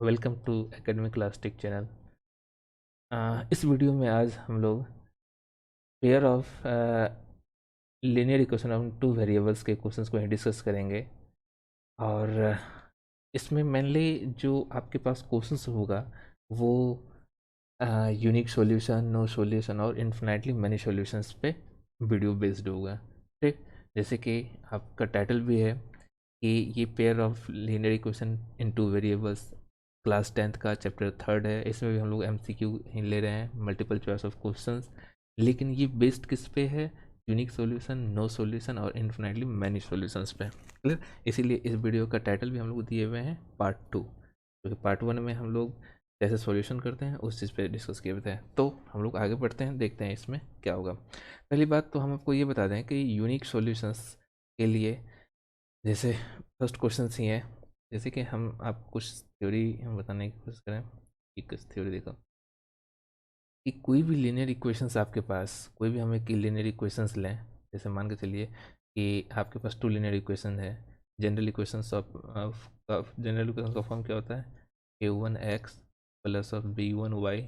Welcome to academic clastic channel. इस video में आज हम लोग pair of linear equation of two variables के क्वेश्चंस को डिस्कस करेंगे। और इसमें मेनली जो आपके पास क्वेश्चंस होगा वो यूनिक सॉल्यूशन, नो सॉल्यूशन और इन्फिनाइटली मैनी सॉल्यूशंस पे वीडियो बेस्ड होगा। ठीक, जैसे कि आपका टाइटल भी है कि ये pair of linear equation in two variables class 10th का चैप्टर 3rd है। इसमें भी हम लोग एमसीक्यू ही ले रहे हैं, मल्टीपल चॉइस ऑफ क्वेश्चंस। लेकिन ये बेस्ड किस पे है? यूनिक सॉल्यूशन, नो सॉल्यूशन और इन्फिनाइटली मैनी सॉल्यूशंस पे। क्लियर? इसीलिए इस वीडियो का टाइटल भी हम लोग दिए हुए हैं पार्ट 2, क्योंकि पार्ट 1 में हम लोग कैसे सॉल्यूशन करते हैं उस चीज़ पे डिस्कस किए हुए थे। तो हम लोग आगे बढ़ते हैं, देखते हैं इसमें क्या होगा। पहली बात तो हम आपको ये बता दें कि यूनिक सॉल्यूशंस के लिए जैसे फर्स्ट क्वेश्चन ही है, जैसे कि हम आप कुछ थ्योरी हम बताने की कोशिश करें कि कुछ थ्योरी देखो कि कोई भी लीनियर इक्वेशंस आपके पास, कोई भी हम एक लीनियर इक्वेशंस लें। जैसे मान के चलिए कि आपके पास टू लीनियर इक्वेशन है। General equations of general equation का फॉर्म क्या होता है? a1x plus of b1y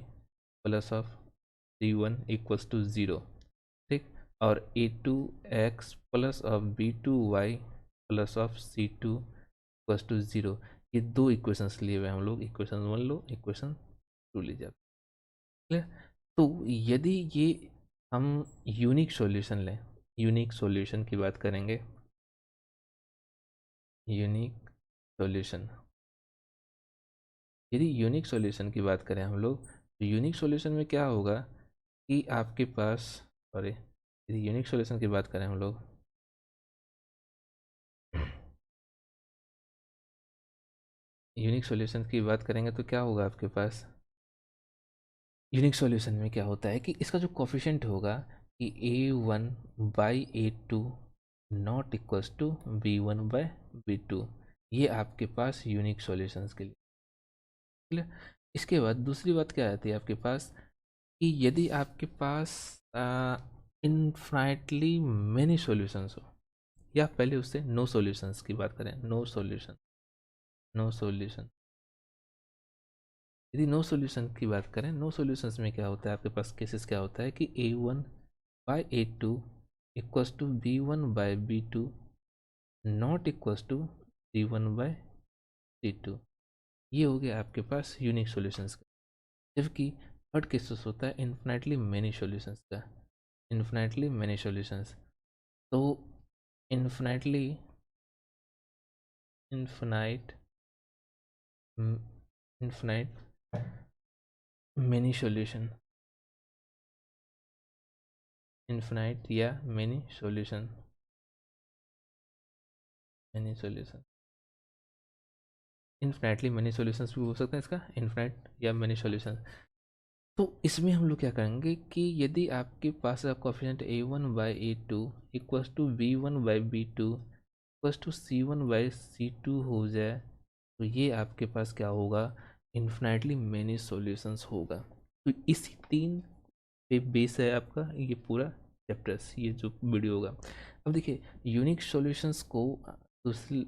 plus of c1 equals to 0। ठीक, और a2x plus of b2y plus of c2 equals to 0। ये दो इक्वेशंस लिए हुए हम लोग, इक्वेशन 1 लो, इक्वेशन 2 लीजिए। क्लियर? तो यदि ये हम यूनिक सॉल्यूशन लें, यूनिक सॉल्यूशन की बात करेंगे, यूनिक सॉल्यूशन, यदि यूनिक सॉल्यूशन की बात करें हम लोग, तो यूनिक सॉल्यूशन में क्या होगा कि आपके पास, सॉरी, यदि यूनिक सॉल्यूशन की बात करें हम लोग, यूनिक सॉल्यूशन की बात करेंगे तो क्या होगा आपके पास? यूनिक सॉल्यूशन में क्या होता है कि इसका जो कोफिशिएंट होगा कि a1 by a2 not equals to b1 by b2, ये आपके पास यूनिक सॉल्यूशंस के लिए। क्लियर? इसके बाद दूसरी बात क्या आती है आपके पास कि यदि आपके पास इनफाइनाइटली मेनी सॉल्यूशंस हो, या पहले उससे नो सॉल्यूशंस की बात करें, नो सॉल्यूशन, नो सॉल्यूशन, यदि नो सॉल्यूशन की बात करें, नो सॉल्यूशंस में क्या होता है आपके पास? केसेस क्या होता है कि a1 by a2 equals to b1 by b2 not equals to c1 by c2। ये हो गया आपके पास यूनिक सॉल्यूशंस का। जबकि थर्ड केसेस होता है इन्फिनाइटली मैनी सॉल्यूशंस का, इन्फिनाइटली मैनी सॉल्यूशंस। तो infinitely, infinite, infinite many solution, infinite या many solution, many solution, infinitely many solutions भी हो सकते हैं इसका, इन्फिनाइट या मैनी सॉल्यूशन। तो इसमें हम लोग क्या करेंगे कि यदि आपके पास coefficient a1 by a2 equals to b1 by b2 equals to c1 by c2 हो जाए, तो ये आपके पास क्या होगा? इन्फिनाइटली मैनी सॉल्यूशंस होगा। तो इसी तीन पे बेस है आपका ये पूरा चैप्टर्स, ये जो वीडियो होगा। अब देखिए यूनिक सॉल्यूशंस को, दूसरी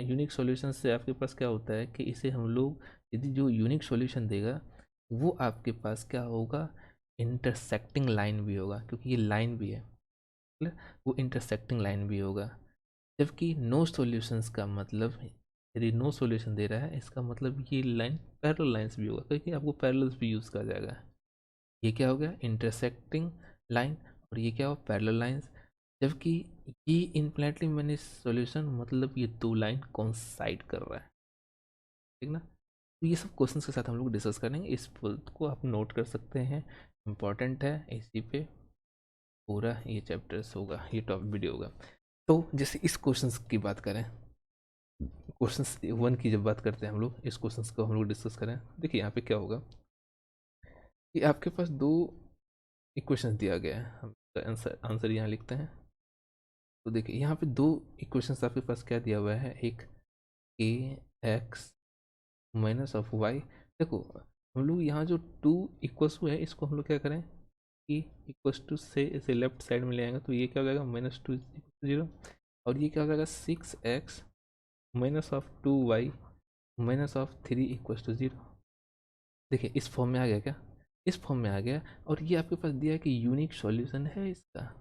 यूनिक सॉल्यूशंस से आपके पास क्या होता है कि इसे हम लोग, यदि जो यूनिक सॉल्यूशन देगा वो आपके पास क्या होगा? इंटरसेक्टिंग लाइन भी होगा, क्योंकि ये लाइन भी है। क्लियर? वो इंटरसेक्टिंग लाइन भी होगा। जबकि नो सॉल्यूशंस का मतलब, यदि नो सॉल्यूशन दे रहा है इसका मतलब ये लाइन पैरेलल लाइंस भी होगा, क्योंकि आपको पैरेलल्स भी यूज़ करा जाएगा। ये क्या हो गया? Intersecting line. और ये क्या हो? Parallel lines. जबकि ये इनफिनिटली मैनी सॉल्यूशन मतलब ये दो लाइन कोइंसाइड कर रहा है। ठीक ना? तो ये सब क्वेश्चंस के साथ हम लोग डिस्कस करेंगे, इस पॉइंट को आप नोट कर सकते हैं, इम्पॉर्टेंट है। इसी पे पूरा ये चैप्टर्स होगा, ये टॉप वीडियो होगा। तो जैसे इस क्वेश्चंस की बात करें, क्वेश्चंस 1 की जब बात करते हैं हम लोग, इस क्वेश्चंस को हम लोग डिस्कस करें, देखिए यहाँ पे क्या होगा कि आपके पास दो इक्वेशंस दिया गया है, हम आंसर आंसर यहाँ लिखते हैं। तो देखिए यहाँ पे दो इक्वेशंस आपके पास क्या दिया हुआ है, एक ए एक्स माइनस ऑफ वाई। देखो हम लोग यहाँ जो टू इक्वल्स टू है इसको हम लोग क्या करें कि इक्वल्स टू से इसे लेफ्ट साइड में ले आएंगे, तो ये क्या हो जाएगा? -2 0। और ये क्या हो जाएगा? 6x minus of 2y minus of 3 equals to 0। देखिए इस फॉर्म में आ गया क्या, इस फॉर्म में आ गया। और ये आपके पास दिया है कि यूनिक सॉल्यूशन है इसका।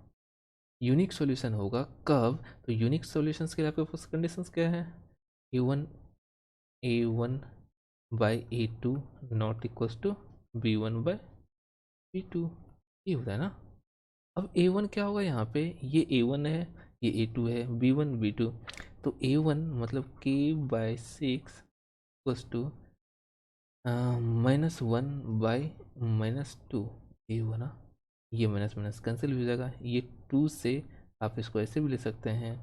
यूनिक सॉल्यूशन होगा कब, तो यूनिक सॉल्यूशंस के लिए आपके पास कंडीशंस क्या है, A one by A two not equals to b1/b2, ये होता है ना। अब a1 क्या होगा यहाँ पे, ये a1 है, ये a2 है, b1 b2, तो a1 मतलब k/6 इक्वल्स टू -1/-2, ये हुआ ना। ये माइनस माइनस कैंसिल हो जाएगा, ये 2 से आप इसको ऐसे भी ले सकते हैं,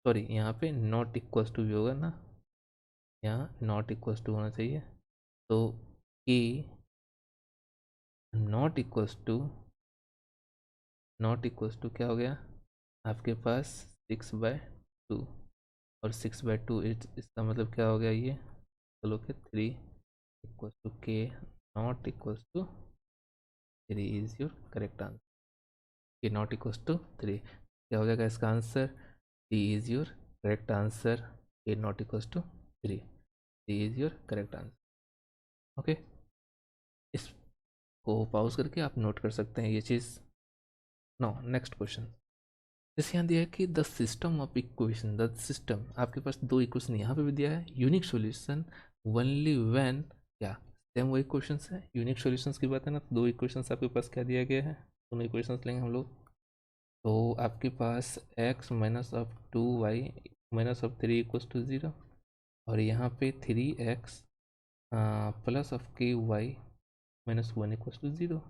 सॉरी यहाँ पे नॉट इक्वल्स टू भी होगा ना, यहाँ नॉट इक्वल्स टू होना चाहिए। तो k नॉट इक्वल्स टू क्या हो गया आपके पास 6/2, और 6/2 इसका मतलब क्या हो गया, ये चलो के 3 equals to k not equals to 3 is your correct answer. K not equals to 3 क्या हो जाएगा इसका answer, D is your correct answer. K not equals to 3, D is your correct answer. Okay, इसको पॉज करके आप note कर सकते हैं ये चीज़। नो नेक्स्ट क्वेश्चन, जैसे यहाँ दिया है कि the system of equation, the system आपके पास दो इक्वेशन यहाँ पे भी दिया है, यूनिक सॉल्यूशन ओनली व्हेन, क्या सेम वही क्वेश्चन है, यूनिक सॉल्यूशंस की बात है ना, तो दो इक्वेशंस आपके पास क्या दिया गया है, दोनों इक्वेशंस लेंगे हम लोग। तो आपके पास x -2y -3 = 0, और यहाँ पे 3x +ky -1 = 0।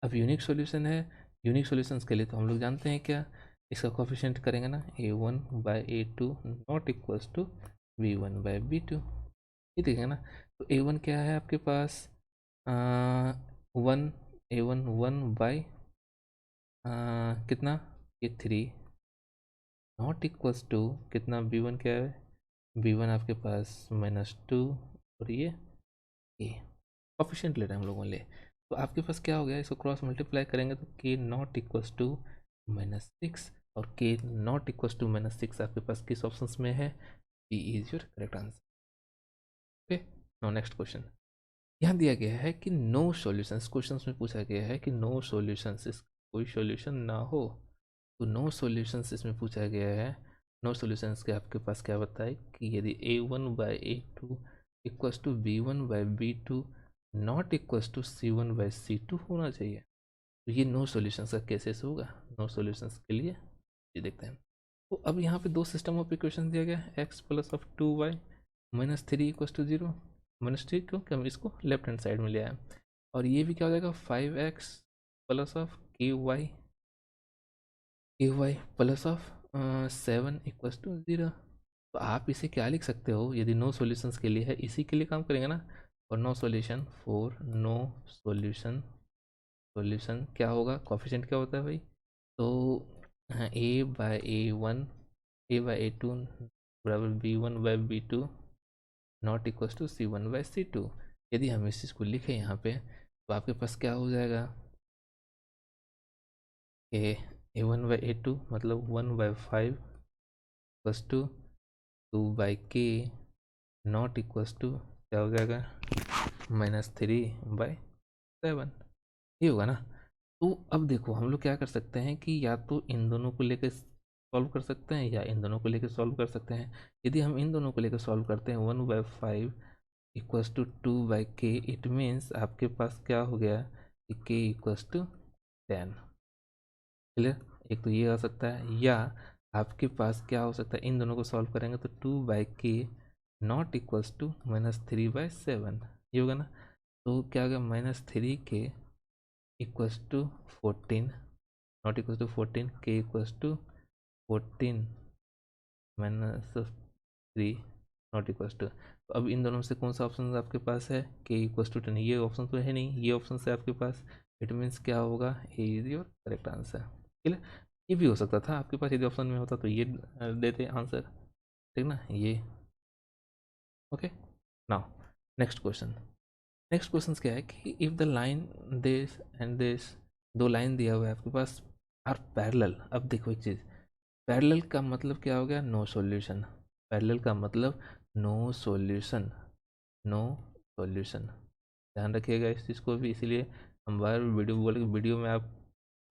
अब यूनिक सॉल्यूशन है, यूनिक सॉल्यूशंस के लिए तो हम लोग जानते हैं क्या, इसका कोफिशिएंट करेंगे ना, a1/a2 not equals to b1/b2, ये देखेंगे ना। तो a1 क्या है आपके पास, 1, a1 1 कितना, ये 3 नॉट इक्वल्स टू कितना, b1 क्या है, b1 आपके पास -2, और ये a कोफिशिएंट ले रहे हैं हम लोगों ने। तो आपके पास क्या हो गया, इसको क्रॉस मल्टीप्लाई करेंगे तो k नॉट इक्वल्स टू -6, और k नॉट इक्वल्स टू -6 आपके पास किस ऑप्शन में है, D is your correct answer. Okay, now next question, यहाँ दिया गया है कि नो सॉल्यूशंस, क्वेश्चंस में पूछा गया है कि नो सॉल्यूशंस, इस कोई सॉल्यूशन ना हो, तो नो सॉल्यूशंस इसमें पूछा गया है। नो सॉल्यूशंस के आपके पास क्या बताए कि यदि a1/a2 equals to b1/b2 not equals to c1/c2 होना चाहिए, तो ये नो सॉल्यूशंस का केसेस होगा। नो सॉल्यूशंस के लिए ये देखते हैं। तो अब यहाँ पे दो सिस्टम ऑफ इक्वेशन दिया गया है, x +2y -3 = 0, -3 क्योंकि हम इसको लेफ्ट हैंड साइड में ले आए, और ये भी क्या हो जाएगा 5x +7 = 0। तो आप इसे क्या लिख सकते हो, यदि नो सॉल्यूशंस के लिए है, इसी के लिए काम करेंगे ना, और no solution for no solution, solution क्या होगा, कोफिशिएंट क्या होता है भाई, तो a/a2 बराबर b1/b2 not equals to c1/c2। यदि हम इस चीज़ को लिखें यहाँ पे, तो आपके पास क्या हो जाएगा, a1/a2 मतलब 1/5 plus two 2/k not equals to क्या हो जाएगा, -3/7, ये होगा ना। तो अब देखो हम लोग क्या कर सकते हैं कि या तो इन दोनों को लेकर सॉल्व कर सकते हैं, या इन दोनों को लेकर सॉल्व कर सकते हैं। यदि हम इन दोनों को लेकर सॉल्व करते हैं, 1/5 equals to 2/k, it means आपके पास क्या हो गया कि k इक्वल्स टू 10। क्लियर, एक तो ये आ सकता है, या आपके पास क्या हो सकता है, इन दोनों को सॉल्व करेंगे तो 2/k नॉट इक्वल्स टू -3/7, ये होगा ना। तो क्या होगा, -3k equals to 14 not equals to 14, k equals to 14 -3 not equals to. तो अब इन दोनों में से कौन सा ऑप्शन आपके पास है, k इक्वल्स टू 10, ये ऑप्शन तो है नहीं, ये ऑप्शन है आपके पास, इट मीन्स क्या होगा, ए इज योर करेक्ट आंसर। ठीक है, ये भी हो सकता था आपके पास, यदि ऑप्शन में होता तो ये देते आंसर, ठीक ना ये। Okay, now next question, next question क्या है कि if the line this and this, दो लाइन दिया हुआ है आपके पास, आर पैरेलल। अब देखो एक चीज़, पैरेलल का मतलब क्या हो गया, नो सॉल्यूशन, पैरेलल का मतलब नो सॉल्यूशन। No solution. ध्यान रखिएगा इस चीज़ को भी, इसीलिए हम बार वीडियो बोल के वीडियो में आप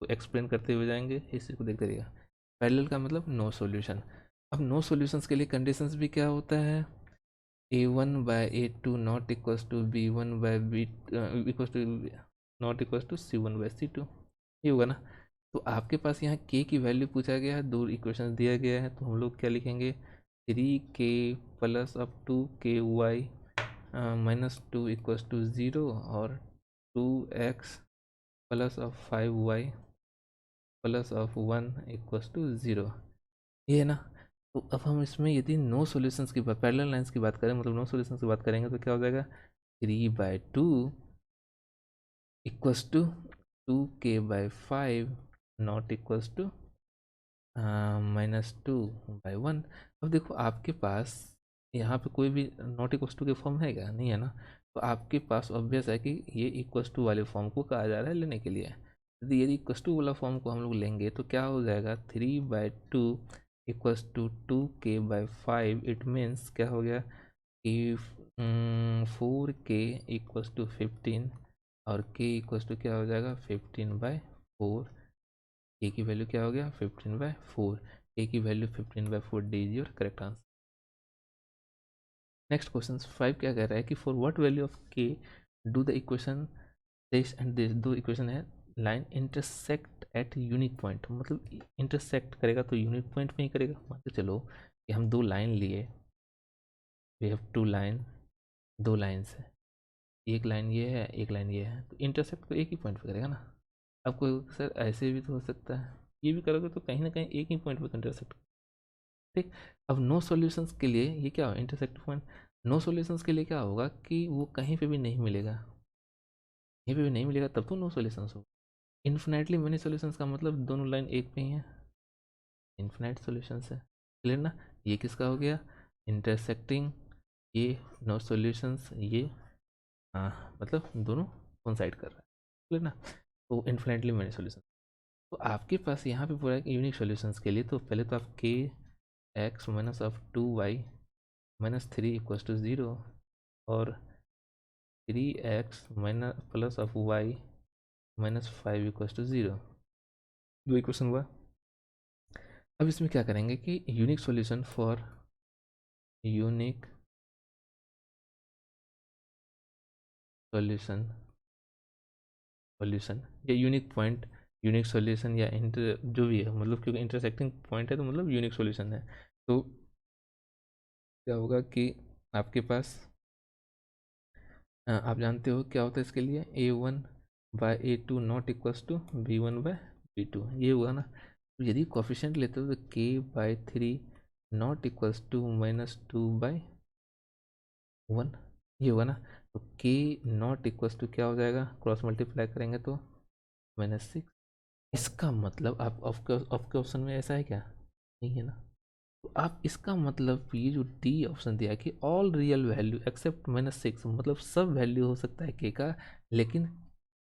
एक्सप्लेन करते हुए जाएंगे, इस चीज़ को देखते रहिएगा। पैरेलल का मतलब नो सॉल्यूशन। अब नो सॉल्यूशंस के लिए कंडीशंस भी क्या होता है, a1/a2 not equals to b1/b equals to not equals to c1/c2, ये होगा ना। तो आपके पास यहाँ k की वैल्यू पूछा गया है, दो इक्वेशन दिया गया है, तो हम लोग क्या लिखेंगे, 3k plus up to k y -2 equals to 0 और 2x plus of 5y plus of 1 equals to 0, ये है ना। तो अब हम इसमें यदि नो सॉल्यूशंस की बात, पैरेलल लाइंस की बात करें, मतलब नो सॉल्यूशंस की बात करेंगे, तो क्या हो जाएगा, 3/2 equals to 2k/5 not equals to -2/1। अब देखो आपके पास यहाँ पे कोई भी नॉट इक्वल्स टू के फॉर्म है क्या, नहीं है ना। तो आपके पास ऑब्वियस है कि ये इक्वल्स टू वाले फॉर्म को कहा जा रहा है लेने के लिए। यदि इक्वल्स टू वाला फॉर्म को हम लोग लेंगे तो क्या हो जाएगा, 3/2 equals to 2k/5, it means क्या हो गया कि 4k इक्वल्स टू 15 और k इक्वल्स टू क्या हो जाएगा 15/4। k की वैल्यू क्या हो गया 15/4, k की value 15/4, D is your correct answer. Next question 5 क्या कह रहा है कि for what value of k do the equation this and this, दो इक्वेशन है, line intersect at unique point, मतलब इंटरसेक्ट करेगा तो यूनिक पॉइंट में ही करेगा। मान के चलो कि हम दो लाइन लिए, वी हैव टू लाइन, दो लाइन्स है, एक लाइन ये है एक लाइन ये है, तो इंटरसेक्ट तो एक ही पॉइंट पे करेगा ना। अब कोई सर ऐसे भी तो हो सकता है, ये भी करोगे तो कहीं ना कहीं एक ही पॉइंट पे इंटरसेक्ट, ठीक। अब नो सॉल्यूशंस के लिए ये क्या हो, इंटरसेक्ट पॉइंट, नो सॉल्यूशंस के लिए क्या होगा कि वो कहीं पे भी नहीं मिलेगा, कहीं पे भी नहीं मिलेगा तब तो नो सॉल्यूशंस हो। इन्फिनाइटली मेनी सॉल्यूशंस का मतलब दोनों लाइन एक पे ही है, इन्फिनाइट सॉल्यूशंस है, क्लियर ना। ये किसका हो गया, इंटरसेक्टिंग, ये नो सॉल्यूशंस, ये मतलब दोनों कोइंसाइड कर रहा है, क्लियर ना। तो इन्फिनाइटली मेनी सॉल्यूशन, तो आपके पास यहाँ पे पूरा है यूनिक सॉल्यूशंस के लिए, तो पहले तो आप k x minus of 2y-3 equals to 0 और 3x minus plus of y-5 equals to 0, दो इक्वेशन हुआ। अब इसमें क्या करेंगे कि unique solution for unique solution, solution या यूनिक पॉइंट, यूनिक सॉल्यूशन या इंटर जो भी है, मतलब क्योंकि इंटरसेक्टिंग पॉइंट है तो मतलब यूनिक सॉल्यूशन है। तो क्या होगा कि आपके पास आप जानते हो क्या होता है इसके लिए, a1/a2 not equals to b1/b2, ये हुआ ना। तो यदि कोफिशिएंट लेते हो तो k/3 नॉट इक्वल्स टू -2/1, ये होगा ना। तो k नॉट इक्वल्स टू क्या हो जाएगा, क्रॉस मल्टीप्लाई करेंगे तो -6। इसका मतलब आप आपके ऑप्शन में ऐसा है क्या, नहीं है ना। तो आप इसका मतलब ये जो डी ऑप्शन दिया है कि ऑल रियल वैल्यू एक्सेप्ट -6, मतलब सब वैल्यू हो सकता है के का, लेकिन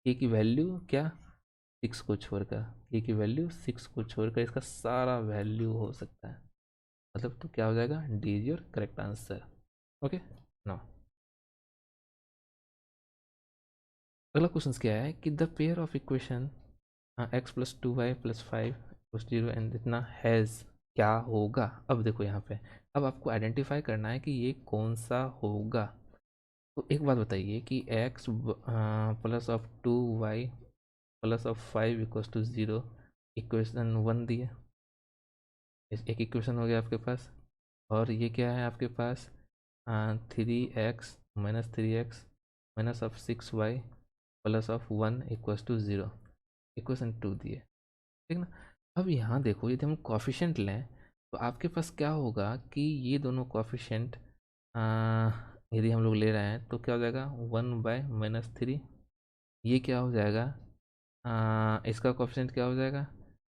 के की वैल्यू क्या 6 को छोड़कर, के की वैल्यू 6 को छोड़कर इसका सारा वैल्यू हो सकता है, मतलब तो क्या हो जाएगा, D is your correct answer. Okay no, अगला क्वेश्चन क्या है कि the pair of equation x plus 2y plus 5 plus 0 and इतना हैज़, क्या होगा। अब देखो यहाँ पे, अब आपको आइडेंटिफाई करना है कि ये कौन सा होगा। तो एक बात बताइए कि x plus of 2y plus of 5 equals to 0, equation 1 दिए, एक इक्वेशन हो गया आपके पास। और ये क्या है आपके पास, 3x -3x minus of 6y plus of 1 equals to 0, equation 2 दिए, ठीक ना। अब यहाँ देखो यदि हम कॉफिशेंट लें तो आपके पास क्या होगा कि ये दोनों कॉफिशेंट यदि हम लोग ले रहे हैं तो क्या हो जाएगा 1/-3, ये क्या हो जाएगा, इसका कॉफिशेंट क्या हो जाएगा,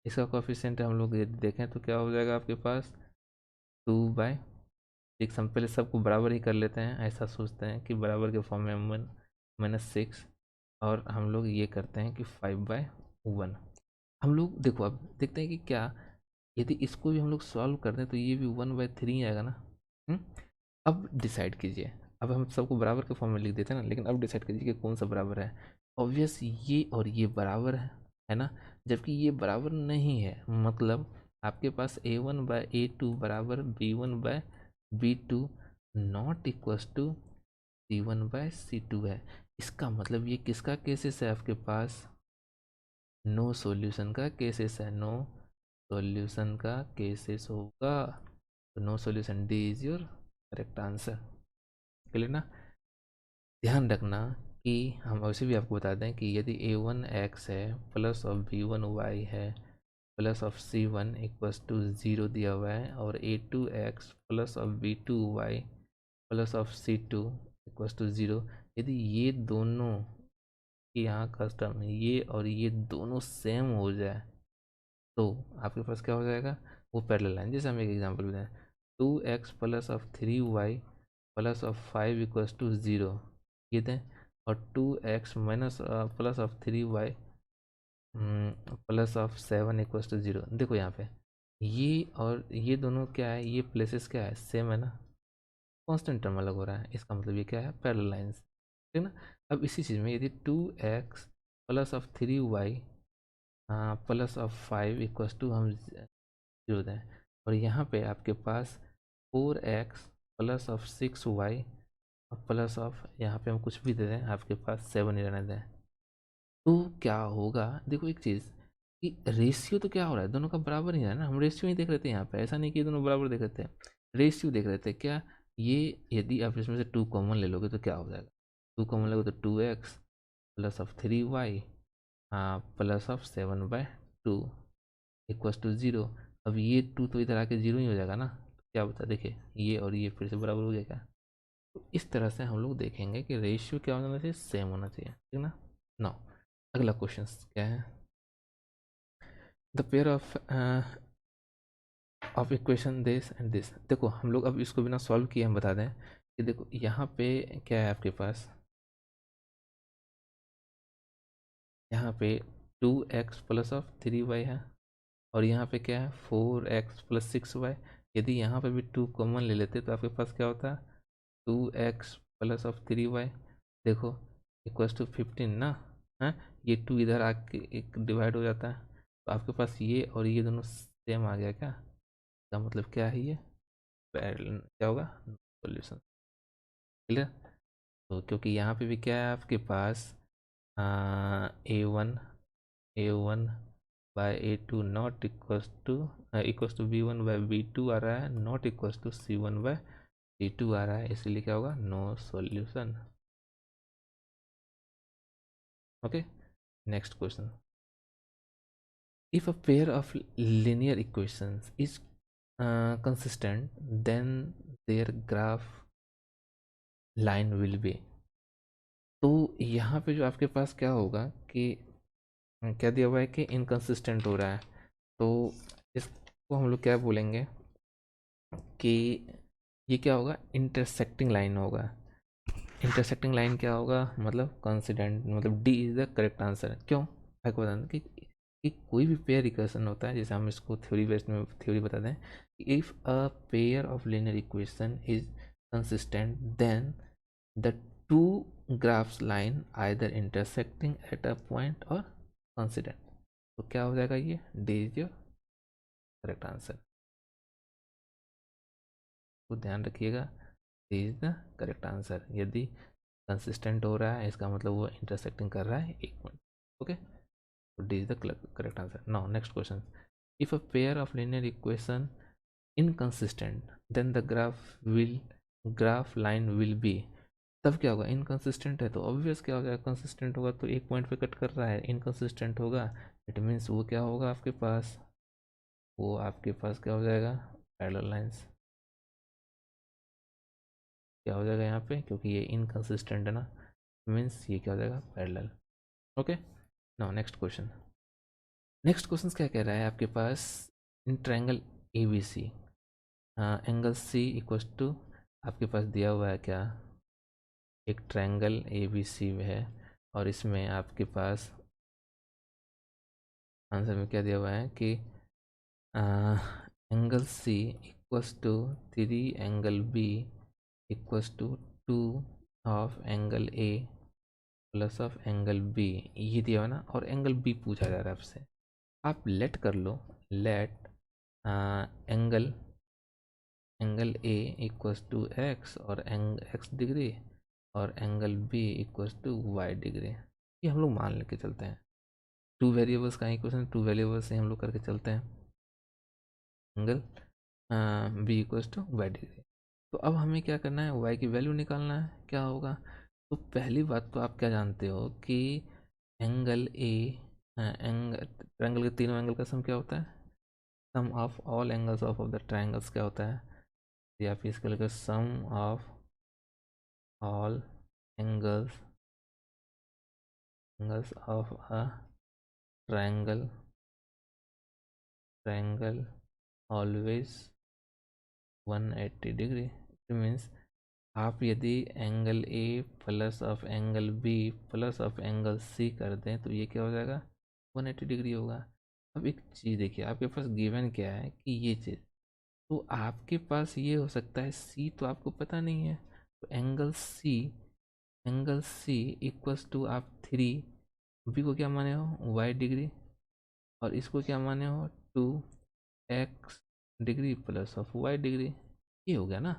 इसका कॉफिशेंट हम लोग यदि देखें तो क्या हो जाएगा आपके पास 2/6। हम पहले सबको बराबर ही कर लेते हैं, ऐसा सोचते हैं कि बराबर के फॉर्म में 1-6, और हम लोग ये करते हैं कि 5/1। हम लोग देखो अब देखते हैं कि क्या यदि इसको भी हम लोग सॉल्व कर दें तो ये भी 1/3 आएगा ना। अब डिसाइड कीजिए, अब हम सबको बराबर के फॉर्म में लिख देते हैं ना, लेकिन अब डिसाइड कीजिए कि कौन सा बराबर है। ऑब्वियस ये और ये बराबर है ना, जबकि ये बराबर नहीं है, मतलब आपके पास A1/A2 बराबर B1/B2 not equals to C1/C2 है। इसका मतलब ये किसका केसेस है आपके पास, नो सॉल्यूशन का केसेस है, नो सॉल्यूशन का केसेस होगा। तो no solution, D is your correct answer. Clear ना। ध्यान रखना कि हम वैसे भी आपको बता दें कि यदि A1x है प्लस ऑफ B1y है plus of C1 equals to 0 दिया हुआ है, और A2x plus of B2y plus of C2 equals to 0, यदि ये दोनों की यहाँ कस्टम ये और ये दोनों सेम हो जाए तो आपके पास क्या हो जाएगा, वो पैरेलल लाइन। जैसे हम एक एग्जांपल बताएं, 2x plus of 3y plus of 5 equals to 0 ये दें, और 2x minus plus of 3y plus of 7 equals to 0। देखो यहाँ पे ये और ये दोनों क्या है, ये प्लेसेस क्या है, सेम है ना, कांस्टेंट टर्म अलग हो रहा है, इसका मतलब ये क्या है, पैरेलल लाइंस। ठीक ना। अब इसी चीज़ में यदि 2x plus of 3y plus of 5 equals to हम 0 दें, और यहाँ पे आपके पास 4x plus of 6y plus of यहाँ पे हम कुछ भी दे दें, आपके पास 7 ही रहने दें, तो क्या होगा। देखो एक चीज़ कि रेशियो तो क्या हो रहा है, दोनों का बराबर ही है ना, हम रेशियो ही देख रहे थे यहाँ पे, ऐसा नहीं कि दोनों बराबर देख रहे थे, रेशियो देख रहे थे क्या। ये यदि आप इसमें से 2 कॉमन ले लोगे तो क्या हो जाएगा, 2 कॉमन लोगे तो 2x plus of 3y plus of 7/2 equals to 0। अब ये 2 तो इधर आके 0 ही हो जाएगा ना, तो क्या बता, देखिए ये और ये फिर से बराबर हो गया क्या। तो इस तरह से हम लोग देखेंगे कि रेशियो क्या होना चाहिए, सेम होना चाहिए, ठीक ना। नो, अगला क्वेश्चन क्या है, the pair of equation this and this. देखो हम लोग अब इसको बिना सॉल्व किए हम बता दें कि देखो यहाँ पे क्या है आपके पास, यहाँ पे 2x प्लस ऑफ 3y है, और यहाँ पे क्या है 4x प्लस 6y। यदि यहाँ पे भी 2 कॉमन ले लेते तो आपके पास क्या होता, 2x प्लस ऑफ 3y, देखो इक्वल्स टू 15 ना, है। ये 2 इधर आके एक डिवाइड हो जाता है, तो आपके पास ये और ये दोनों सेम आ गया क्या, इसका मतलब क्या है, ये पैरेलल क्या होगा, सॉल्यूशन। क्लियर। तो क्योंकि यहाँ पे भी क्या है आपके पास A1/A2 not equals to B1/B2 आ रहा है, नॉट इक्वल्स टू C1/C2 आ रहा है, इसीलिए क्या होगा, no solution. Okay, next question, if a pair of linear equations is consistent then their graph line will be। तो यहाँ पे जो आपके पास क्या होगा कि क्या दिया हुआ है कि इनकंसिस्टेंट हो रहा है, तो इसको हम लोग क्या बोलेंगे कि ये क्या होगा, इंटरसेक्टिंग लाइन होगा। इंटरसेक्टिंग लाइन क्या होगा, मतलब कॉन्सिडेंट, मतलब D is the correct answer. क्यों, आपको बता दें कि कोई भी पेयर इक्वेशन होता है, जैसे हम इसको थ्योरी बेस्ड में थ्योरी बता दें, if a pair of linear equation is consistent then the two graphs line either intersecting at a point और कॉन्सिडेंट। तो क्या हो जाएगा, ये D is your correct answer, तो ध्यान रखिएगा, D is the correct answer. यदि कंसिस्टेंट हो रहा है इसका मतलब वो इंटरसेक्टिंग कर रहा है एक पॉइंट। ओके, तो D is the correct answer. Now next question, if a pair of linear equation inconsistent then the graph line will be. तब क्या होगा, इनकंसिस्टेंट है तो ऑब्वियस क्या हो जाएगा, कंसिस्टेंट होगा तो एक पॉइंट पे कट कर रहा है, इनकंसिस्टेंट होगा इट मीन्स वो क्या होगा आपके पास, वो आपके पास क्या हो जाएगा, पैरेलल लाइंस। क्या हो जाएगा यहाँ पे, क्योंकि ये इनकंसिस्टेंट है ना, मीन्स ये क्या हो जाएगा, parallel. Okay, now next question, next question क्या कह रहा है आपके पास, in triangle A B C angle C equals to, आपके पास दिया हुआ है क्या, एक ट्रायंगल ए बी सी है, और इसमें आपके पास आंसर में क्या दिया हुआ है कि angle C equals to 3 angle B equals to two of angle A plus of angle B, ये दिया हुआ ना, और एंगल बी पूछा जा रहा है आपसे। आप लेट कर लो, let angle A equals to x और एक्स डिग्री, और angle B equals to y degree. ये हम लोग मान लेके चलते हैं, टू वेरिएबल्स का इक्वेशन, टू वेरिएबल्स से हम लोग करके चलते हैं। Angle B equals to y degree. तो अब हमें क्या करना है, वाई की वैल्यू निकालना है। क्या होगा, तो पहली बात तो आप क्या जानते हो कि एंगल ए, ट्रायंगल के तीनों एंगल का सम क्या होता है, sum of all angles of the triangles क्या होता है, या फिर इसका लिखो sum of all angles of a triangle always 180 degree. It means आप यदि angle A plus of angle B plus of angle C कर दें तो ये क्या हो जाएगा, 180 डिग्री होगा। अब एक चीज़ देखिए, आपके पास गिवन क्या है कि ये चीज़, तो आपके पास ये हो सकता है सी तो आपको पता नहीं है, तो एंगल सी इक्वल्स टू आप 3 बी को क्या माने हो, वाई डिग्री, और इसको क्या माने हो, 2x degree plus of y degree. ये हो गया ना।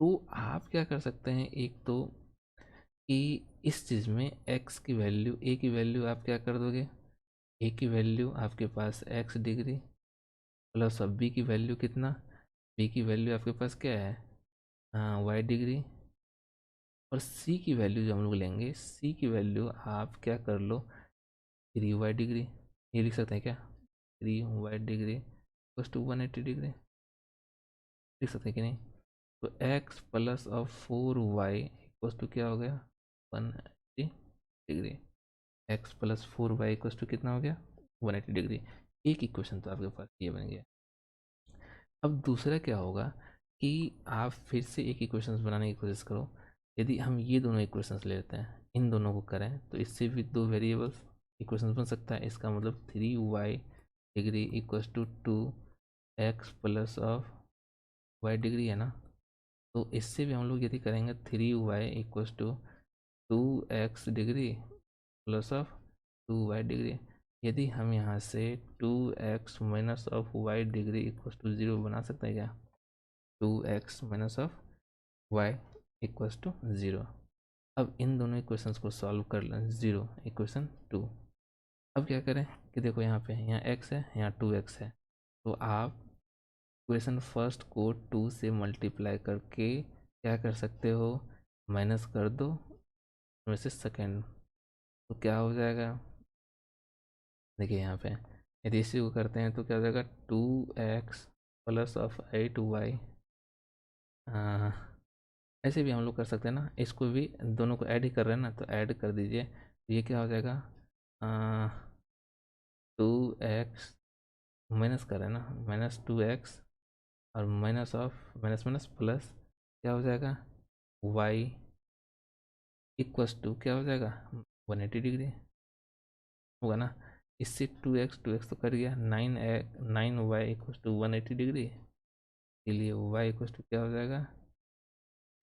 तो आप क्या कर सकते हैं, एक तो कि इस चीज़ में x की वैल्यू, a की वैल्यू आप क्या कर दोगे, a की वैल्यू आपके पास x डिग्री प्लस अब b की वैल्यू कितना, b की वैल्यू आपके पास क्या है, y डिग्री, और c की वैल्यू जो हम लोग लेंगे, c की वैल्यू आप क्या कर लो, 3y डिग्री। ये लिख सकते हैं क्या, 3y degree plus two 180 degree, लिख सकते हैं कि नहीं। तो x plus of 4y equals to क्या हो गया, 180 degree. x plus 4y equals to कितना हो गया, 180 डिग्री। एक इक्वेशन तो आपके पास ये बन गया। अब दूसरा क्या होगा कि आप फिर से एक इक्वेशंस बनाने की कोशिश करो। यदि हम ये दोनों इक्वेशंस ले लेते हैं, इन दोनों को करें, तो इससे भी दो वेरिएबल्स इक्वेशंस बन सकता है। इसका मतलब 3y degree equals to 2x plus of y degree है ना। तो इससे भी हम लोग यदि करेंगे 3y equals to 2x degree plus of 2y degree. यदि हम यहाँ से 2x minus of y degree equals to 0 बना सकते हैं क्या, 2x minus of y equals to 0। अब इन दोनों इक्वेशंस को सॉल्व कर लें, 0 इक्वेशन 2। अब क्या करें कि देखो यहाँ पे यहाँ x है, यहाँ 2x है, तो आप इक्वेशन फर्स्ट को 2 से मल्टीप्लाई करके क्या कर सकते हो, माइनस कर दो में से सेकेंड, तो क्या हो जाएगा, देखिए यहाँ पे यदि इसी को करते हैं तो क्या हो जाएगा, 2x प्लस ऑफ 8y। ऐसे भी हम लोग कर सकते हैं ना, इसको भी दोनों को ऐड ही कर रहे हैं ना, तो ऐड कर दीजिए, तो ये क्या हो जाएगा, 2x माइनस कर रहे हैं ना, माइनस 2x, और minus of minus minus plus क्या हो जाएगा, y इक्वस टू क्या हो जाएगा, 180 डिग्री होगा ना। इससे 2x तो कर गया, 9y इक्वस टू 180 डिग्री, इसलिए y इक्वस टू क्या हो जाएगा,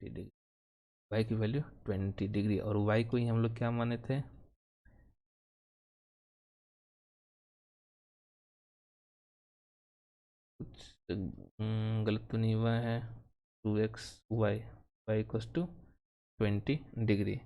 20 डिग्री। y की वैल्यू 20 डिग्री, और y को ही हम लोग क्या माने थे, कुछ गलत तो नहीं हुआ है, 2x y equals to 20 degree,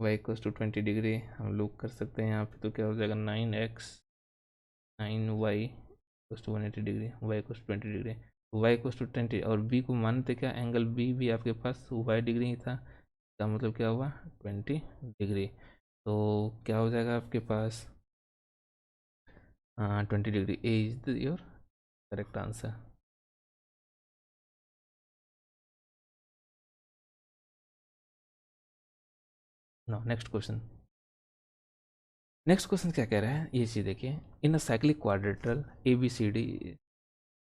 y equals to 20 degree हम लोग कर सकते हैं यहाँ पे, तो क्या हो जाएगा, 9y equals to 180 degree, y equals to 20 degree, y equals to 20, और b को मानते क्या, एंगल b भी आपके पास y डिग्री ही था, इसका मतलब क्या हुआ, 20 डिग्री। तो क्या हो जाएगा आपके पास, 20 degree, A is your correct answer. Now next question क्या कह रहा है, ये चीज़ देखिए, in a cyclic quadrilateral A B C D.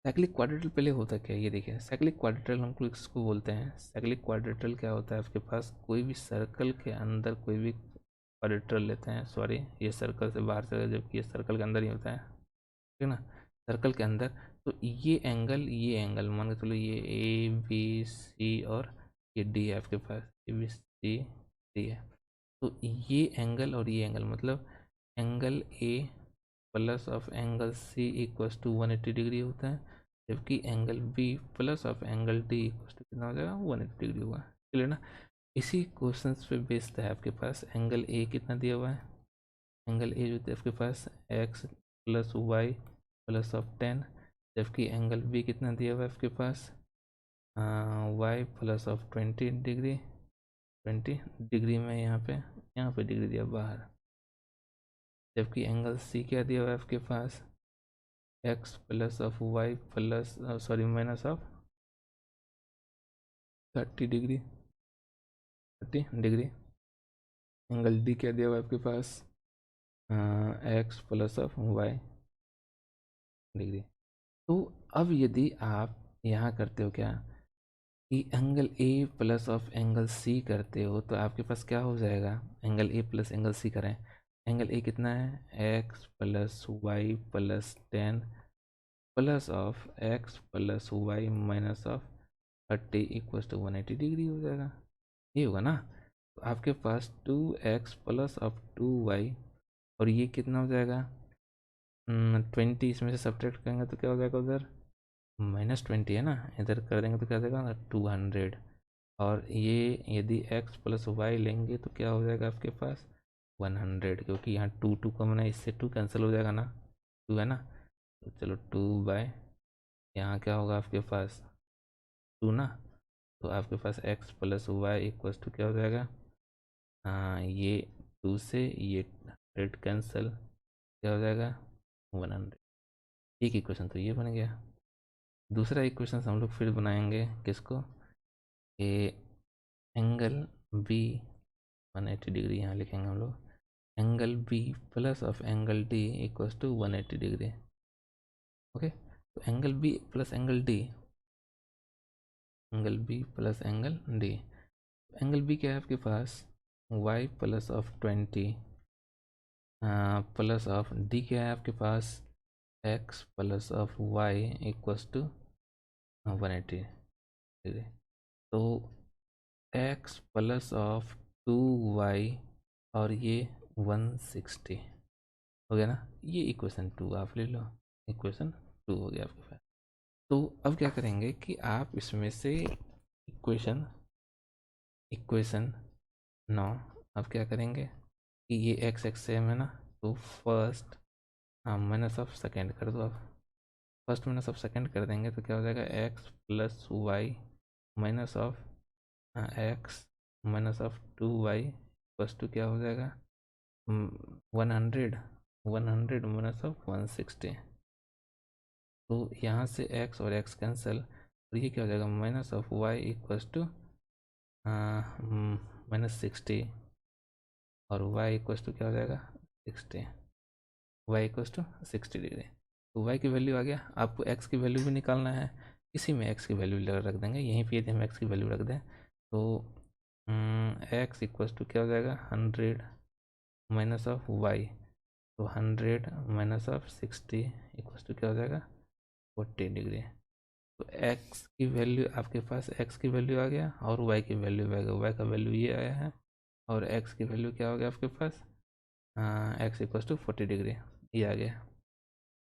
Cyclic quadrilateral पहले होता क्या है, ये देखिए, साइक्लिक क्वाड्रेटरल हम लोग इसको बोलते हैं। साइक्लिक क्वाड्रेटरल क्या होता है, आपके पास कोई भी सर्कल के अंदर कोई भी क्वाड्रेटरल लेते हैं, सॉरी ये सर्कल से बाहर चला, जबकि ये सर्कल के अंदर ही होता है, ठीक है ना, सर्कल के अंदर। तो ये एंगल मान के चलो, ये ए बी सी और ये डी है आपके पास, ए बी सी डी है। तो ये एंगल और ये एंगल मतलब angle A plus of angle C equals to 180 degree होता है, जबकि angle B plus of angle D equals to कितना हो जाएगा 180 डिग्री होगा। क्लियर ना। इसी क्वेश्चन पे बेस्ड है आपके पास एंगल ए कितना दिया हुआ है। एंगल ए जो है आपके पास x plus y plus of 10, जबकि एंगल बी कितना दिया हुआ है आपके पास y plus of 20 degree. 20 degree में यहाँ पे डिग्री दिया बाहर, जबकि एंगल सी क्या दिया हुआ है आपके पास x plus of y plus sorry minus of 30 degree. 30 degree. Angle D क्या दिया हुआ है आपके पास x plus of y degree. तो अब यदि आप यहाँ करते हो क्या कि angle A plus of angle C करते हो तो आपके पास क्या हो जाएगा। Angle A plus angle C करें, एंगल ए कितना है x plus y plus 10 plus of x plus y minus of 30 equals to 180 degree हो जाएगा। ये होगा ना। तो आपके पास 2x प्लस ऑफ 2y और ये कितना हो जाएगा 20, इसमें से सब्ट्रैक्ट करेंगे तो क्या हो जाएगा उधर -20 है ना, इधर कर देंगे तो क्या हो जाएगा 200। और ये यदि x प्लस वाई लेंगे तो क्या हो जाएगा आपके पास 100, क्योंकि यहाँ 2 कॉमन है, इससे 2 कैंसिल हो जाएगा ना, 2 है ना। तो चलो 2 बाय यहाँ क्या होगा आपके पास 2 ना। तो आपके पास x plus y equals to क्या हो जाएगा ये 2 से ये 100 कैंसिल, क्या हो जाएगा 100। एक इक्वेशन तो ये बन गया। दूसरा इक्वेशन हम लोग फिर बनाएंगे किसको, ये एंगल बी 180 डिग्री यहाँ लिखेंगे हम लोग, angle B plus of angle D equals to 180 degree. Okay, तो angle B plus angle D, angle B plus angle D, angle B क्या है आपके पास y plus of 20 plus of D क्या है आपके पास x plus of y equals to 180 degree. तो x प्लस ऑफ 2y और ये 160 हो गया ना। ये इक्वेशन 2 आप ले लो, इक्वेशन 2 हो गया आपके पास। तो अब क्या करेंगे कि आप इसमें से इक्वेशन इक्वेशन 9 अब क्या करेंगे कि ये एक्स एक्स सेम है ना, तो फर्स्ट माइनस ऑफ सेकेंड कर दो आप। फर्स्ट माइनस ऑफ सेकेंड कर देंगे तो क्या हो जाएगा x plus y minus of x minus of 2y plus two क्या हो जाएगा 100 माइनस ऑफ 160। तो यहाँ से x और x कैंसिल, और ये क्या हो जाएगा minus of y equals to -60 और y इक्वल्स टू क्या हो जाएगा 60, y इक्वल्स टू 60 डिग्री। तो y की वैल्यू आ गया। आपको x की वैल्यू भी निकालना है, इसी में x की वैल्यू रख देंगे यहीं पे, यदि हम x की वैल्यू रख दें तो x इक्वल्स टू क्या हो जाएगा 100 माइनस ऑफ y, तो 100 माइनस ऑफ 60 इक्वल्स टू क्या हो जाएगा 40 डिग्री। तो x की वैल्यू आपके पास x की वैल्यू आ गया और y की वैल्यू आ गया, y का वैल्यू ये आया है और x की वैल्यू क्या हो गया आपके पास x इक्वल्स टू 40 डिग्री ये आ गया।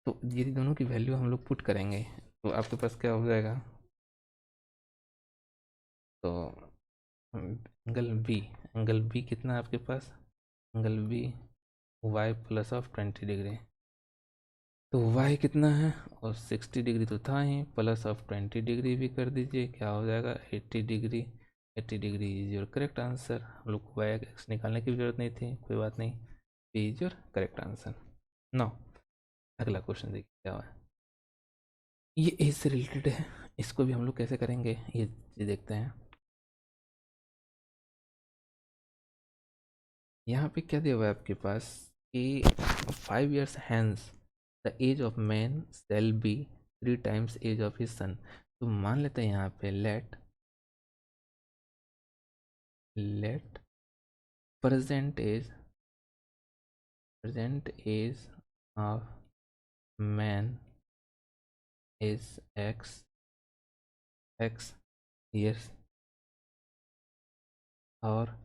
तो ये दोनों की वैल्यू हम लोग पुट करेंगे तो आपके पास क्या हो जाएगा, तो एंगल बी कितना है आपके पास, angle B y plus of 20 degree. तो y कितना है और 60 डिग्री तो था ही, प्लस ऑफ 20 डिग्री भी कर दीजिए, क्या हो जाएगा 80 degree. 80 degree is your correct answer. हम लोग को y एक्स निकालने की भी जरूरत नहीं थी, कोई बात नहीं, B is your correct answer. No, अगला क्वेश्चन देखिए क्या हुआ है। ये एज से रिलेटेड है, इसको भी हम लोग कैसे करेंगे ये देखते हैं। यहाँ पे क्या दिया हुआ है आपके पास कि 5 years hence the age of man shall be 3 times age of his son। तो मान लेते हैं यहाँ पे let present age of man is x years और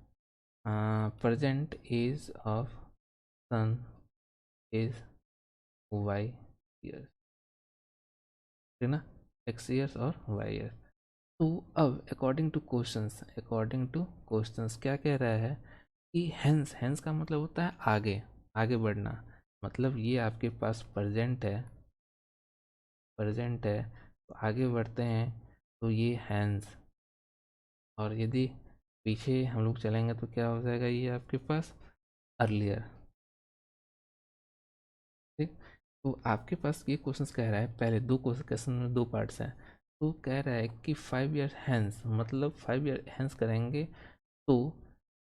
present age of son is y years, ठीक ना, एक्स ईयर्स और वाई ईयर्स। तो अब अकॉर्डिंग टू क्वेश्चंस क्या कह रहा है कि हैंस, हैंस का मतलब होता है आगे, आगे बढ़ना। मतलब ये आपके पास प्रेजेंट है, प्रेजेंट है, तो आगे बढ़ते हैं तो ये हैंस। और यदि पीछे हम लोग चलेंगे तो क्या हो जाएगा, ये आपके पास अर्लियर। ठीक, तो आपके पास ये क्वेश्चंस कह रहा है, पहले दो क्वेश्चन में दो पार्ट्स हैं। तो कह रहा है कि 5 ईयर हैंस, मतलब 5 ईयर हैंस करेंगे तो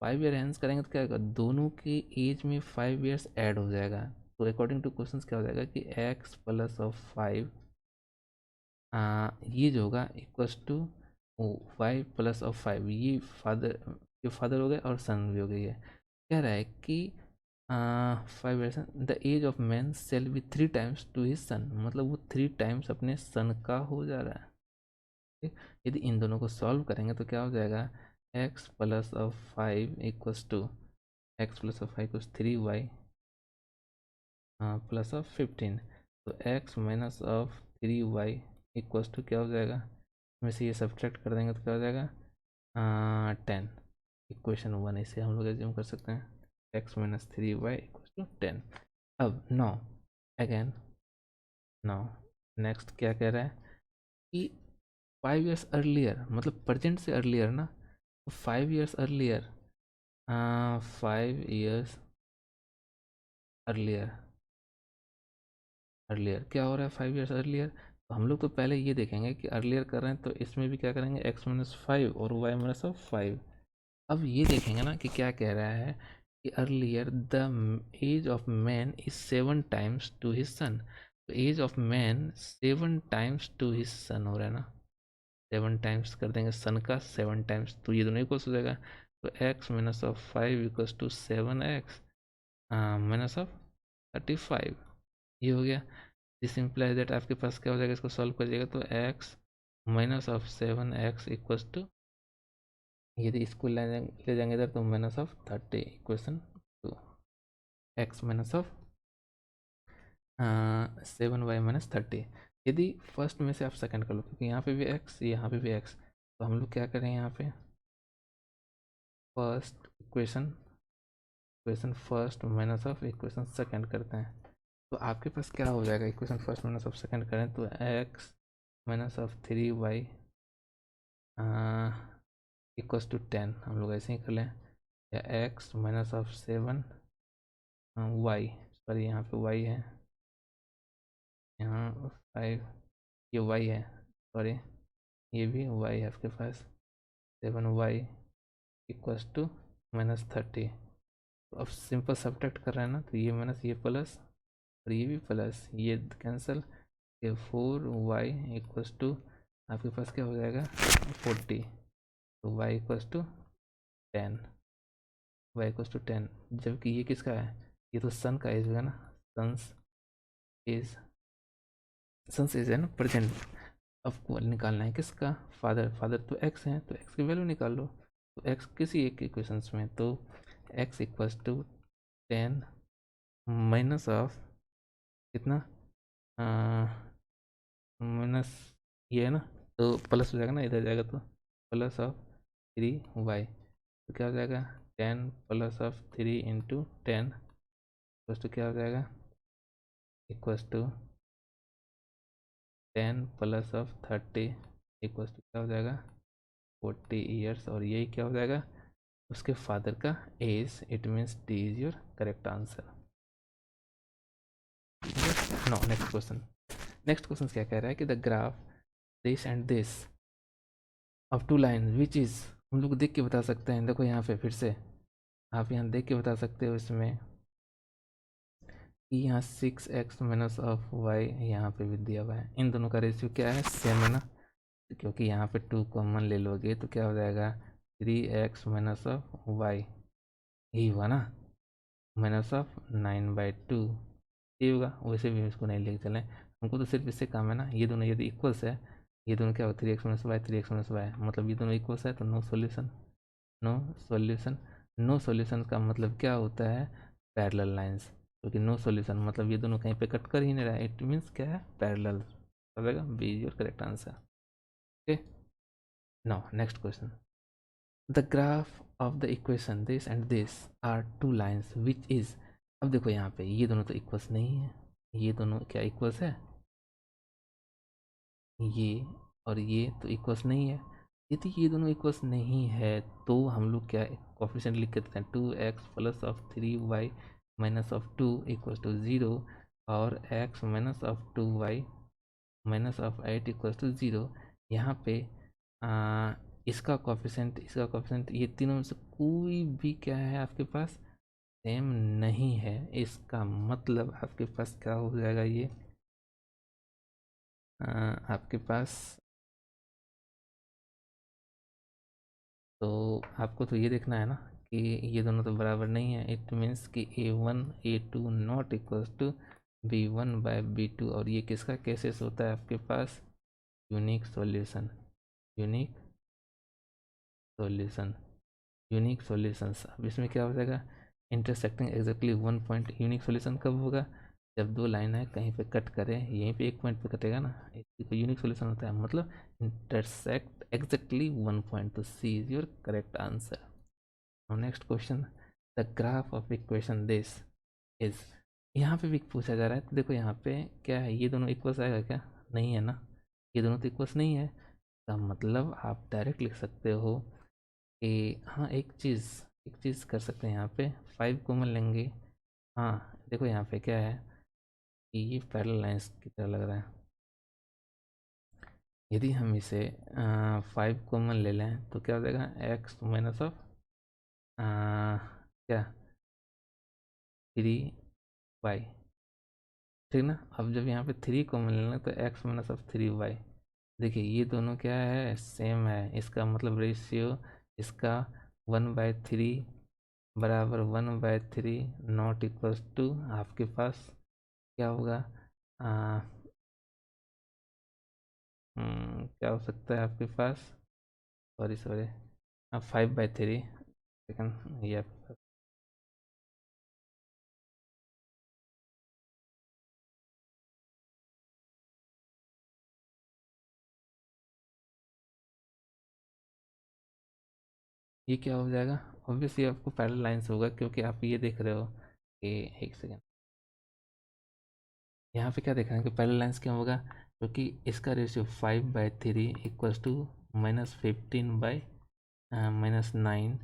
5 ईयर हैंस करेंगे तो क्या होगा, दोनों की एज में 5 ईयर्स ऐड हो जाएगा। तो अकॉर्डिंग टू क्वेश्चन क्या हो जाएगा कि एक्स प्लस ऑफ 5, ये जो होगा equals to y plus of 5। ये फादर हो गए और सन भी हो गई है। कह रहा है कि 5 years the age of man shall be 3 times to his son, मतलब वो 3 टाइम्स अपने सन का हो जा रहा है। ठीक, यदि इन दोनों को सॉल्व करेंगे तो क्या हो जाएगा, x plus of 5 equals to x plus of 5 equals 3y plus of 15। तो x minus of 3y equals to क्या हो जाएगा, में से ये सब्ट्रैक्ट कर देंगे तो क्या हो जाएगा 10। इक्वेशन 1 इसे हम लोग एज्यूम कर सकते हैं, x minus 3y equals to 10। अब नाउ अगेन, नाउ नेक्स्ट क्या कह रहा है कि 5 ईयर्स अर्लियर, मतलब प्रेजेंट से अर्लियर ना, तो 5 years earlier, 5 years earlier, earlier क्या हो रहा है 5 ईयर्स अर्लियर। तो हम लोग तो पहले ये देखेंगे कि अर्लियर कर रहे हैं तो इसमें भी क्या करेंगे, एक्स माइनस 5 और वाई माइनस ऑफ 5। अब ये देखेंगे ना कि क्या कह रहा है कि earlier the age of man is 7 times to his son. तो age of man 7 times to his son हो रहा है ना, 7 टाइम्स कर देंगे सन का 7 टाइम्स, तो ये दोनों इक्वल्स हो जाएगा। तो x minus of 5 equals to 7x minus of 35, ये हो गया। दिस इम्प्लाइज दैट आपके पास क्या हो जाएगा, इसको सॉल्व करिएगा तो x minus of 7x equals to, यदि इसको ले जाएंगे इधर तो minus of 30 equation 2, x minus of 7y minus 30। यदि फर्स्ट में से आप सेकंड कर लो, क्योंकि यहाँ पे भी x यहाँ पे भी x, तो हम लोग क्या करें यहाँ पे first equation, equation first minus of equation second करते हैं। तो आपके पास क्या हो जाएगा, equation first minus of second करें तो x minus of 3y equals to 10, हम लोग ऐसे ही कर लें, या x minus of 7y, sorry यहाँ पे y है, यहाँ 5, ये y है, सॉरी ये भी y है आपके पास, 7y इक्वल्स टू माइनस 30। तो अब सिंपल सब्ट्रैक्ट कर रहे हैं ना, तो ये माइनस ये प्लस और ये भी प्लस, ये कैंसिल, ये 4y इक्वल्स टू आपके पास क्या हो जाएगा 40। तो y equals to 10, y equals to 10, जबकि ये किसका है, ये तो सन का एज होगा ना, सन्स एज, सन्स एज है ना प्रेजेंट। अब निकालना है किसका, फादर, फादर तो x है तो x की वैल्यू निकाल लो। तो x किसी एक इक्वेशंस में, तो x equals to 10 minus of कितना, माइनस ये है ना, तो प्लस हो जाएगा ना, इधर जाएगा तो प्लस ऑफ 3y, तो क्या हो जाएगा 10 plus of 3 into 10 equals to क्या हो जाएगा, equals to 10 plus of 30 equals to क्या हो जाएगा 40 ईयर्स, और यही क्या हो जाएगा उसके फादर का age. It means D is your correct answer. No, next question, next question क्या कह रहा है कि the graph this and this of two line which is, हम लोग देख के बता सकते हैं, देखो यहाँ पे फिर से आप यहाँ देख के बता सकते हो इसमें कि यहाँ 6x माइनस ऑफ वाई यहाँ पे भी दिया हुआ है, इन दोनों का रेशियो क्या है सेम है ना, क्योंकि यहाँ पे 2 कॉमन ले लोगे तो क्या हो जाएगा 3x माइनस ऑफ वाई, यही हुआ ना, माइनस ऑफ 9/2, ये होगा। वैसे भी इसको नहीं लेके चलें, हमको तो सिर्फ इससे काम है ना, ये दोनों यदि इक्वल्स है, ये दोनों क्या होगा 3x minus Y, 3x minus Y, मतलब ये दोनों इक्वल्स है तो no solution, no solution. No solution का मतलब क्या होता है, पैरेलल लाइंस, क्योंकि नो सॉल्यूशन मतलब ये दोनों कहीं पे कट कर ही नहीं रहा है, इट मीन्स क्या है, पैरेलल। हो जाएगा B is your correct answer. Okay, now next question. The graph of the equation this and this are two lines which is. अब देखो यहाँ पे ये दोनों तो इक्वल्स नहीं है, ये दोनों क्या इक्वल्स है, ये और ये तो इक्वल्स नहीं है। यदि ये दोनों इक्वल्स नहीं है तो हम लोग क्या कोफिशिएंट लिख के देते हैं, 2x plus of 3y minus of 2 equals to 0, और x minus of 2y minus of 8 equals to 0। यहाँ पे इसका कोफिशिएंट ये तीनों में से कोई भी क्या है आपके पास, सेम नहीं है। इसका मतलब आपके पास क्या हो जाएगा, ये आपके पास, तो आपको तो ये देखना है ना कि ये दोनों तो बराबर नहीं है। इट मीन्स कि A1 A2 not equals to B1/B2, और ये किसका केसेस होता है आपके पास, unique solution, unique solution, unique solutions. अब इसमें क्या हो जाएगा, intersecting exactly one point. Unique solution कब होगा, जब दो लाइन है कहीं पे कट करें, यहीं पे एक पॉइंट पे कटेगा ना, इसी को यूनिक सॉल्यूशन होता है, मतलब इंटरसेक्ट एग्जैक्टली वन पॉइंट। तो C is your correct answer. Now next question, the graph of equation this is। यहाँ पे भी पूछा जा रहा है, तो देखो यहाँ पे क्या है, ये दोनों इक्वल्स आएगा क्या, नहीं है ना, ये दोनों तो इक्वल्स नहीं है। का मतलब आप डायरेक्ट लिख सकते हो कि हाँ, एक चीज़ कर सकते हैं, यहाँ पे 5 कॉमन लेंगे। हाँ देखो यहाँ पे क्या है कि ये पैरेलल लाइंस की तरह लग रहा है। यदि हम इसे 5 कॉमन ले लें तो क्या हो जाएगा, एक्स माइनस ऑफ क्या 3y, ठीक ना। अब जब यहाँ पे 3 कॉमन लेना तो एक्स माइनस ऑफ 3y। देखिए ये दोनों क्या है, सेम है, इसका मतलब रेशियो इसका 1/3 बराबर 1/3 नॉट इक्वल्स टू आपके पास क्या होगा, आ, क्या हो सकता है आपके पास, सॉरी सॉरी, 5/3 सेकंड, ये आपके पास, ये क्या हो जाएगा, ऑब्वियसली आपको पैरेलल लाइंस होगा, क्योंकि आप ये देख रहे हो कि, एक सेकंड, यहाँ पे क्या देख रहे हैं कि पैरेलल लाइंस क्यों होगा, क्योंकि इसका रेशियो 5/3 इक्वल्स टू -15 -9,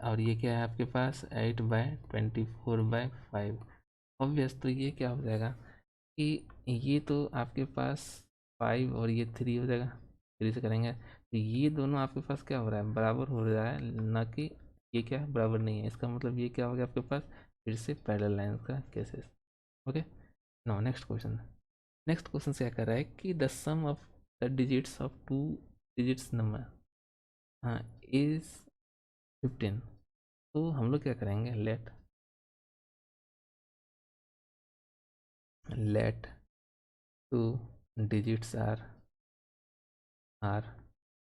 और ये क्या है आपके पास 8/24/5। ऑब्वियस, तो ये क्या हो जाएगा कि ये तो आपके पास 5 और ये 3 हो जाएगा, 3 से करेंगे तो ये दोनों आपके पास क्या हो रहा है, बराबर हो रहा है, ना कि ये क्या है, बराबर नहीं है। इसका मतलब ये क्या हो गया आपके पास, फिर से पैरेलल लाइंस का cases. Okay, now next question. Next question क्या कर रहा है कि the sum of the digits of two digits number is 15। तो हम लोग क्या करेंगे, लेट टू डिजिट्स आर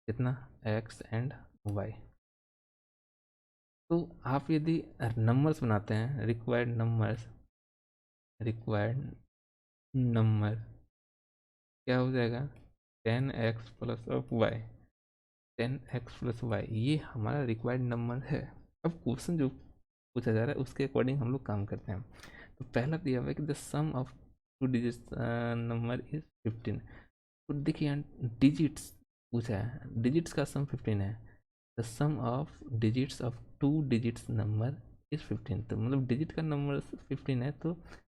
कितना, एक्स एंड वाई। तो आप यदि नंबर्स बनाते हैं, रिक्वायर्ड नंबर क्या हो जाएगा, 10x plus of Y, 10x+y, ये हमारा रिक्वायर्ड नंबर है। अब क्वेश्चन जो पूछा जा रहा है उसके अकॉर्डिंग हम लोग काम करते हैं। तो पहला दिया हुआ है कि the sum of two digits number is 15। तो देखिए डिजिट्स पूछा है, डिजिट्स का सम 15 है, the sum of digits of two digits number is 15। तो मतलब डिजिट का नंबर 15 है, तो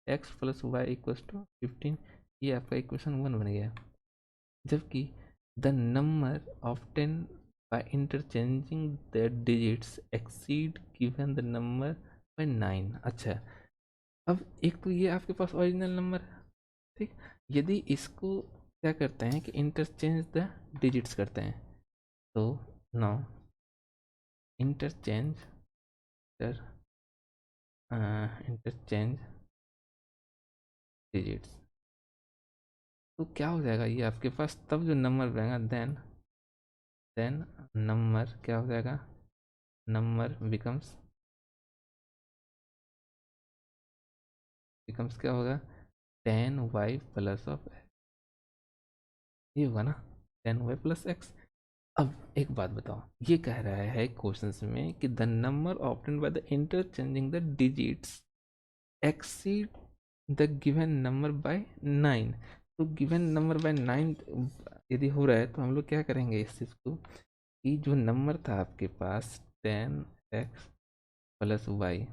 x+y=15, ये आपका इक्वेशन 1 बन गया। जबकि the number of 10 by interchanging the digits exceed given the number by 9। अच्छा, अब एक तो ये आपके पास ओरिजिनल नंबर है, ठीक। यदि इसको क्या करते हैं कि इंटरचेंज द डिजिट्स करते हैं, तो नो इंटरचेंज इंटरचेंज डिजिट्स, तो क्या हो जाएगा, ये आपके पास तब जो नंबर बनेगा, देन नंबर क्या हो जाएगा, नंबर बिकम्स क्या होगा, 10y प्लस ऑफ, ये होगा ना, 10y प्लस एक्स। अब एक बात बताओ, ये कह रहा है क्वेश्चंस में कि the number obtained by the interchanging the digits exceed the given number by 9। तो गिवन नंबर बाय 9 यदि हो रहा है तो हम लोग क्या करेंगे इस चीज़ को, कि जो नंबर था आपके पास 10x प्लस वाई,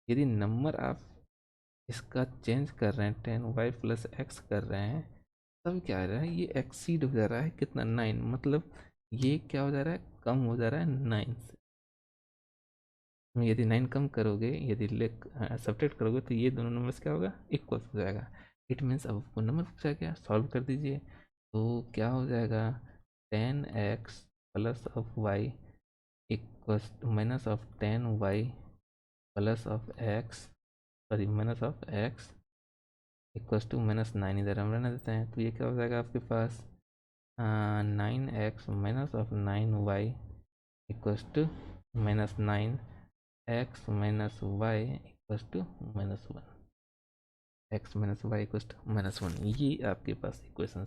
यदि नंबर आप इसका चेंज कर रहे हैं 10y प्लस एक्स कर रहे हैं, तब क्या हो रहा है, ये एक्सीड हो जा रहा है कितना, 9, मतलब ये क्या हो जा रहा है, कम हो जा रहा है 9 से। यदि 9 कम करोगे, यदि लेक सब्ट्रैक्ट करोगे, तो ये दोनों नंबर्स क्या होगा, इक्वल हो जाएगा। इट मीन्स अब आपको नंबर पूछा गया, सॉल्व कर दीजिए। तो क्या हो जाएगा, 10x plus of y equals minus of 10y plus of x, sorry minus of x equals to -9, इधर हम रहने देते हैं। तो ये क्या हो जाएगा आपके पास, 9x minus of 9y equals to -9, x minus y equals to -1, x minus y equals to -1, ये आपके पास इक्वेशन।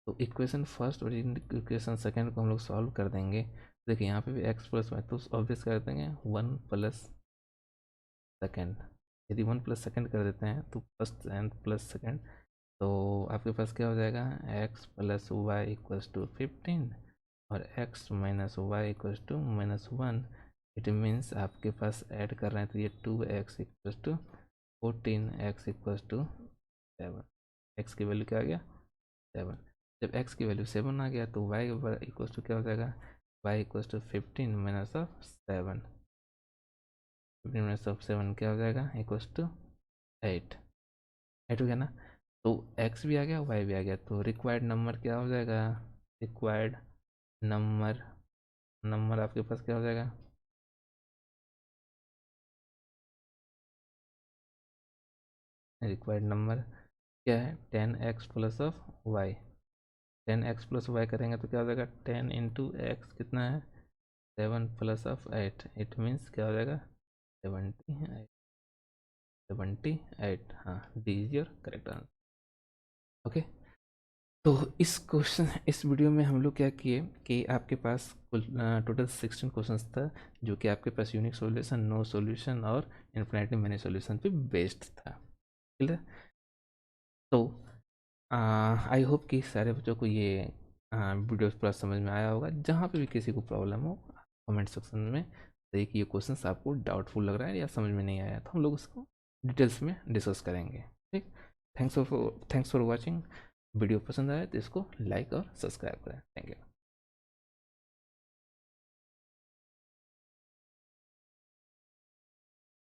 तो इक्वेशन फर्स्ट और इक्वेशन सेकंड को हम लोग सॉल्व कर देंगे। देखिए यहाँ पे भी x प्लस वाई, तो ऑब्वियस कर देंगे 1 प्लस सेकेंड। यदि 1 प्लस सेकेंड कर देते हैं तो फर्स्ट एंड प्लस सेकेंड, तो आपके पास क्या हो जाएगा, x plus y equals to 15 और x minus y equals to -1। It means आपके पास ऐड कर रहे हैं तो ये 2x equals to 14, x equals to 7। x की वैल्यू क्या आ गया, 7। जब x की वैल्यू 7 आ गया तो y इक्वल्स टू क्या हो जाएगा, y equals to 15 minus of 7, 15 minus of 7 क्या हो जाएगा, इक्वल्स टू 8। 8 हो गया ना। तो x भी आ गया, y भी आ गया, तो रिक्वायर्ड नंबर क्या हो जाएगा, रिक्वायर्ड नंबर, नंबर आपके पास क्या हो जाएगा, रिक्वायर्ड नंबर क्या है, 10x plus of y. 10x plus y करेंगे तो क्या हो जाएगा, 10 इंटू एक्स कितना है, 7 प्लस ऑफ 8, इट मीन्स क्या हो जाएगा, 78, 78। हाँ, D is your correct answer. Okay. तो इस वीडियो में हम लोग क्या किए कि आपके पास कुल टोटल 16 क्वेश्चंस था, जो कि आपके पास यूनिक सॉल्यूशन, नो सॉल्यूशन और इन्फिनिटी मैनी सॉल्यूशन पे बेस्ड था। क्लियर। तो आई होप कि सारे बच्चों को ये वीडियो पूरा समझ में आया होगा। जहाँ पे भी किसी को प्रॉब्लम हो, कमेंट सेक्शन में देखिए, ये क्वेश्चंस आपको डाउटफुल लग रहा है या समझ में नहीं आया, तो हम लोग उसको डिटेल्स में डिस्कस करेंगे। ठीक। Thanks for watching. वीडियो पसंद आए तो इसको लाइक और सब्सक्राइब करें। Thank you.